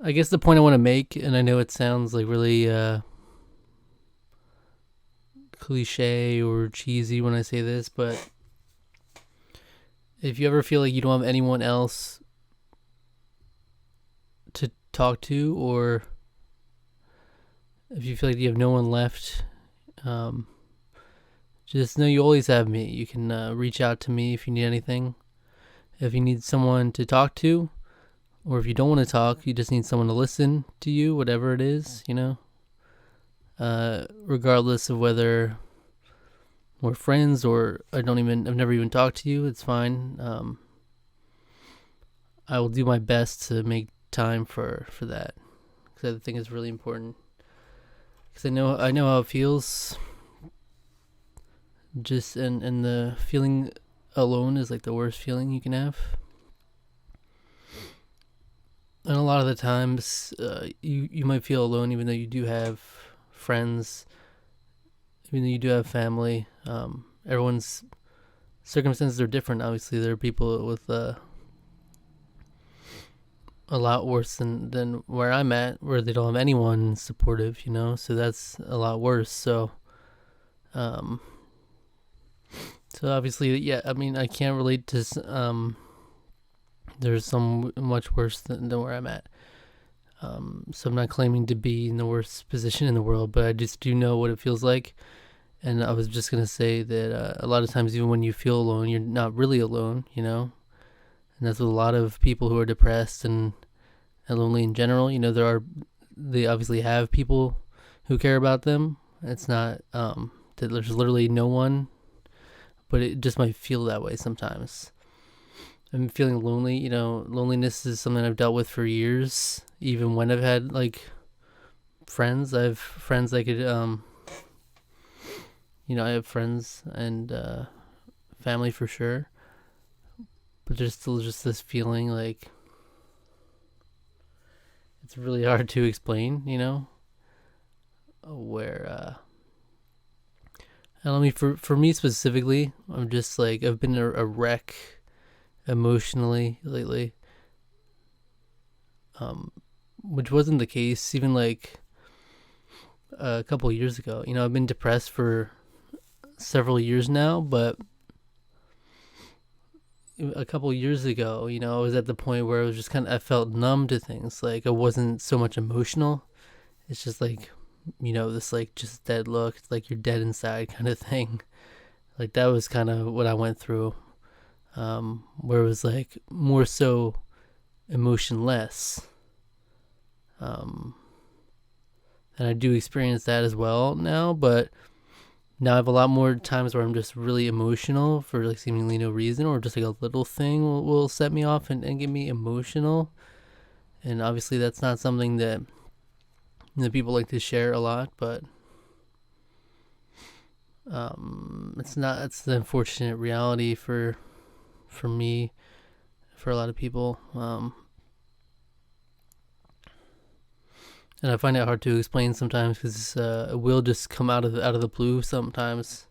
I guess the point I want to make, and I know it sounds like really cliche or cheesy when I say this, but if you ever feel like you don't have anyone else to talk to, or if you feel like you have no one left, um, just know you always have me. You can reach out to me if you need anything. If you need someone to talk to, or if you don't want to talk, you just need someone to listen to you, whatever it is, regardless of whether we're friends or I've never even talked to you, it's fine. I will do my best to make time for that, because I think it's really important. Because I know how it feels. Just and the feeling alone is like the worst feeling you can have. And a lot of the times, you might feel alone, even though you do have friends, even though you do have family. Everyone's circumstances are different. Obviously, there are people with a lot worse than where I'm at, where they don't have anyone supportive. So that's a lot worse. So obviously, yeah. I mean, I can't relate to there's some much worse than where I'm at. So I'm not claiming to be in the worst position in the world, but I just do know what it feels like. And I was just going to say that a lot of times, even when you feel alone, you're not really alone, And that's with a lot of people who are depressed and lonely in general. They obviously have people who care about them. It's not that there's literally no one, but it just might feel that way sometimes. I'm feeling lonely. Loneliness is something I've dealt with for years. Even when I've had like friends, I have friends I could, I have friends and family for sure. But there's still just this feeling like it's really hard to explain, where, I mean, for me specifically, I'm just like, I've been a wreck emotionally lately, which wasn't the case even like a couple of years ago. I've been depressed for several years now, but a couple of years ago, I was at the point where I was just I felt numb to things. Like I wasn't so much emotional. It's just like, this like just dead look. It's like you're dead inside kind of thing. Like that was kind of what I went through. Where it was like more so emotionless. And I do experience that as well now, but now I have a lot more times where I'm just really emotional for like seemingly no reason, or just like a little thing will set me off and get me emotional. And obviously that's not something that people like to share a lot, but it's the unfortunate reality for me, for a lot of people. And I find it hard to explain sometimes because it will just come out of the blue sometimes.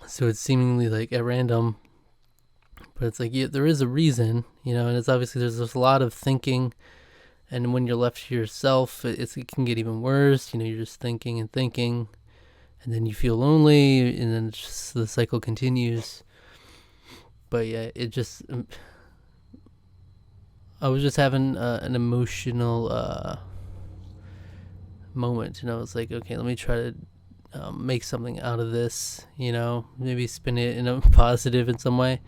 So it's seemingly like at random, but it's like, yeah, there is a reason, and it's obviously there's a lot of thinking, and when you're left to yourself, it can get even worse. You're just thinking and thinking, and then you feel lonely, and then the cycle continues. But yeah, it just I was just having an emotional moment, and I was like, okay, let me try to make something out of this, maybe spin it in a positive in some way.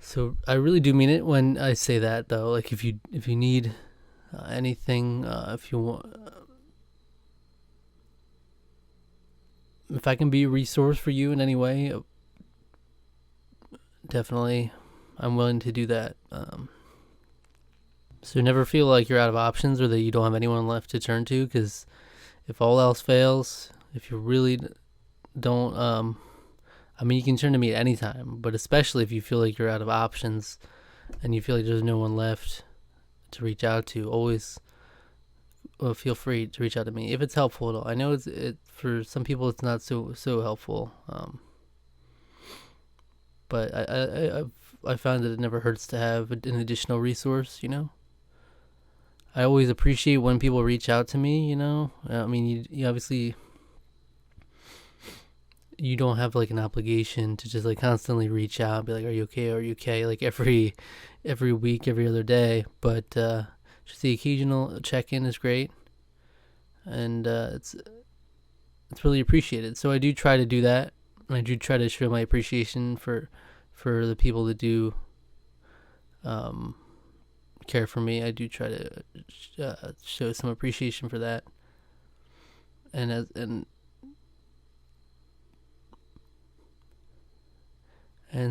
So I really do mean it when I say that, though. Like if you need anything, if you want, if I can be a resource for you in any way, definitely, I'm willing to do that. So never feel like you're out of options or that you don't have anyone left to turn to, because if all else fails, if you really don't, I mean, you can turn to me at any time, but especially if you feel like you're out of options and you feel like there's no one left to reach out to, always feel free to reach out to me if it's helpful at all. I know it for some people it's not so helpful, but I found that it never hurts to have an additional resource, I always appreciate when people reach out to me, I mean, you obviously, you don't have like an obligation to just like constantly reach out and be like, are you okay? Are you okay? Like every week, every other day. But just the occasional check-in is great. And it's really appreciated. So I do try to do that. I do try to show my appreciation for the people that do care for me. I do try to show some appreciation for that. And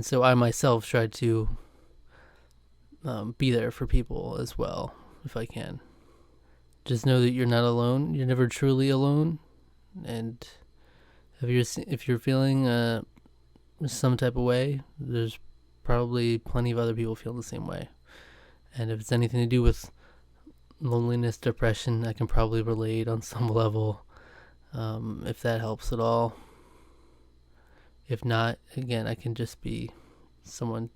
so I myself try to be there for people as well, if I can. Just know that you're not alone. You're never truly alone. And if you're feeling some type of way, there's probably plenty of other people feeling the same way. And if it's anything to do with loneliness, depression, I can probably relate on some level, if that helps at all. If not, again, I can just be someone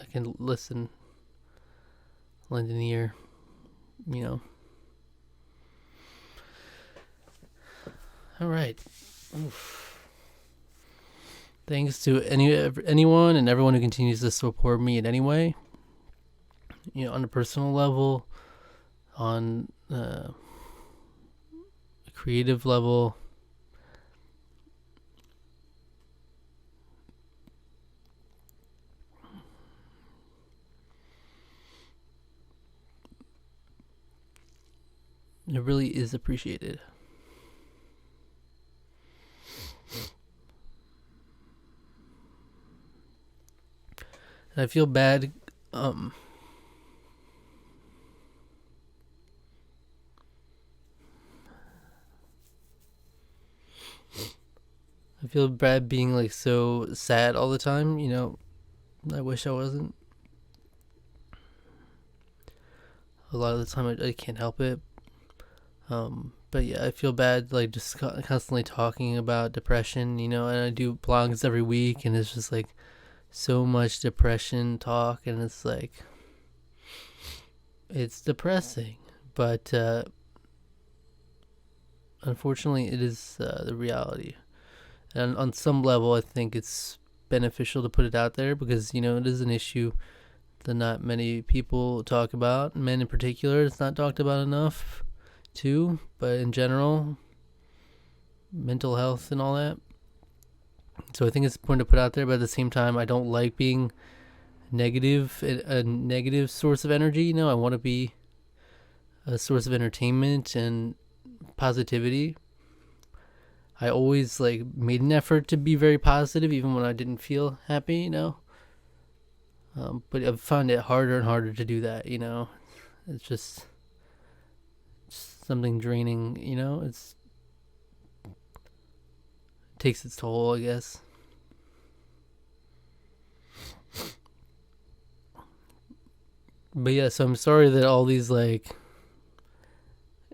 I can listen, lend an ear, All right. Oof. Thanks to anyone and everyone who continues to support me in any way. On a personal level, on a creative level. It really is appreciated. And I feel bad. I feel bad being like so sad all the time. I wish I wasn't. A lot of the time I can't help it. But yeah, I feel bad like just constantly talking about depression, and I do blogs every week, and it's just like so much depression talk, and it's like, it's depressing, but unfortunately it is the reality. And on some level, I think it's beneficial to put it out there because, it is an issue that not many people talk about. Men in particular, it's not talked about enough too, but in general, mental health and all that. So I think it's important to put out there, but at the same time, I don't like being negative, a negative source of energy. I want to be a source of entertainment and positivity. I always like made an effort to be very positive, even when I didn't feel happy, but I've found it harder and harder to do that, It's just something draining, it takes its toll, I guess. But yeah, so I'm sorry that all these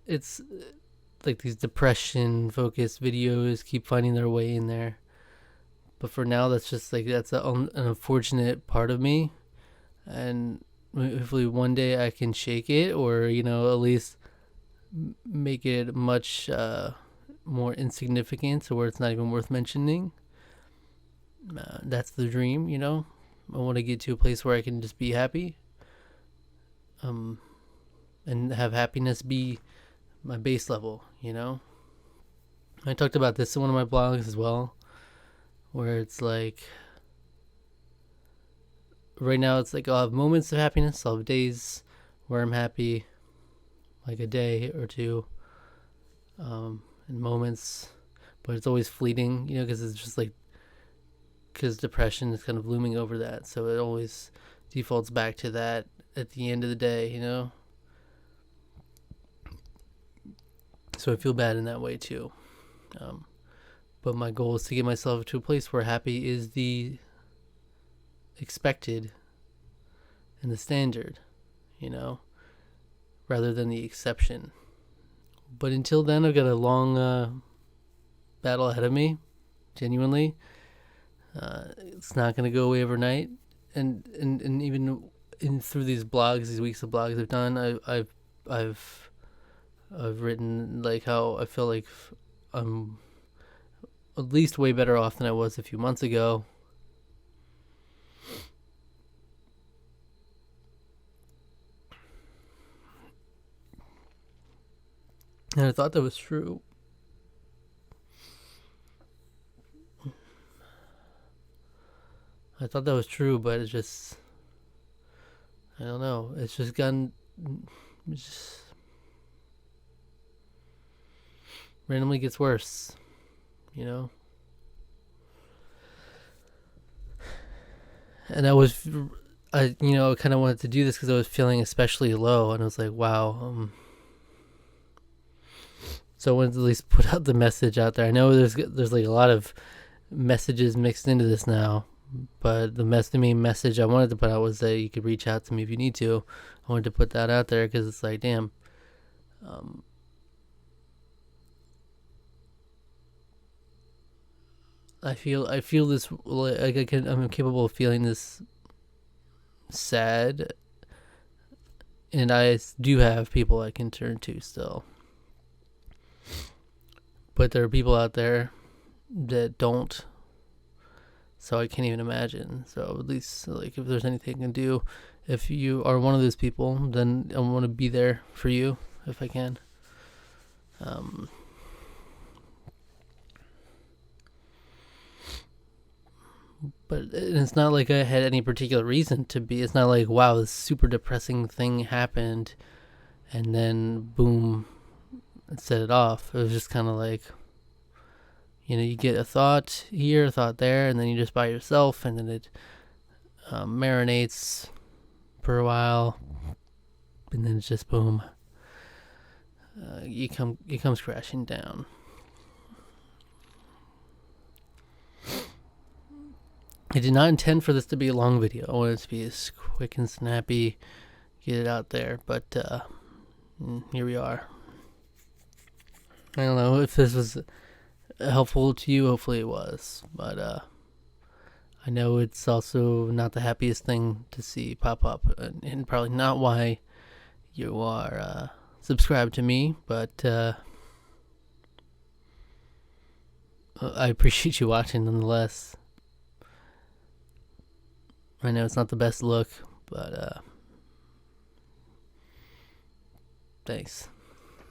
it's like these depression focused videos keep finding their way in there. But for now, that's just like, that's an unfortunate part of me. And hopefully one day I can shake it, or, at least make it much more insignificant, so where it's not even worth mentioning. That's the dream, I want to get to a place where I can just be happy. And have happiness be my base level, I talked about this in one of my blogs as well, where it's like, right now it's like I'll have moments of happiness, I'll have days where I'm happy, like a day or two, and moments, but it's always fleeting, because it's just like, because depression is kind of looming over that, so it always defaults back to that at the end of the day, So I feel bad in that way too. But my goal is to get myself to a place where happy is the expected and the standard, rather than the exception. But until then, I've got a long battle ahead of me, genuinely. It's not going to go away overnight. and even in through these weeks of blogs I've done, I've written like how I feel like I'm at least way better off than I was a few months ago. And I thought that was true. But it's just, I don't know. It's just randomly gets worse, you know? And I kind of wanted to do this because I was feeling especially low, and I was like, wow. So I wanted to at least put out the message out there. I know there's like a lot of messages mixed into this now, but the main message I wanted to put out was that you could reach out to me if you need to. I wanted to put that out there because it's like, damn. I feel this like I'm capable of feeling this sad, and I do have people I can turn to still. But there are people out there that don't, so I can't even imagine. So at least, like, if there's anything I can do, if you are one of those people, then I want to be there for you if I can. But it's not like I had any particular reason to be. It's not like, wow, this super depressing thing happened, and then boom, it set it off. It was just kind of like, you get a thought here, a thought there, and then you're just by yourself, and then it marinates for a while, and then it's just boom. It comes crashing down. I did not intend for this to be a long video. I wanted it to be as quick and snappy, get it out there, but here we are. I don't know if this was helpful to you. Hopefully it was, but I know it's also not the happiest thing to see pop up, and probably not why you are subscribed to me, but I appreciate you watching nonetheless. I know it's not the best look, but thanks.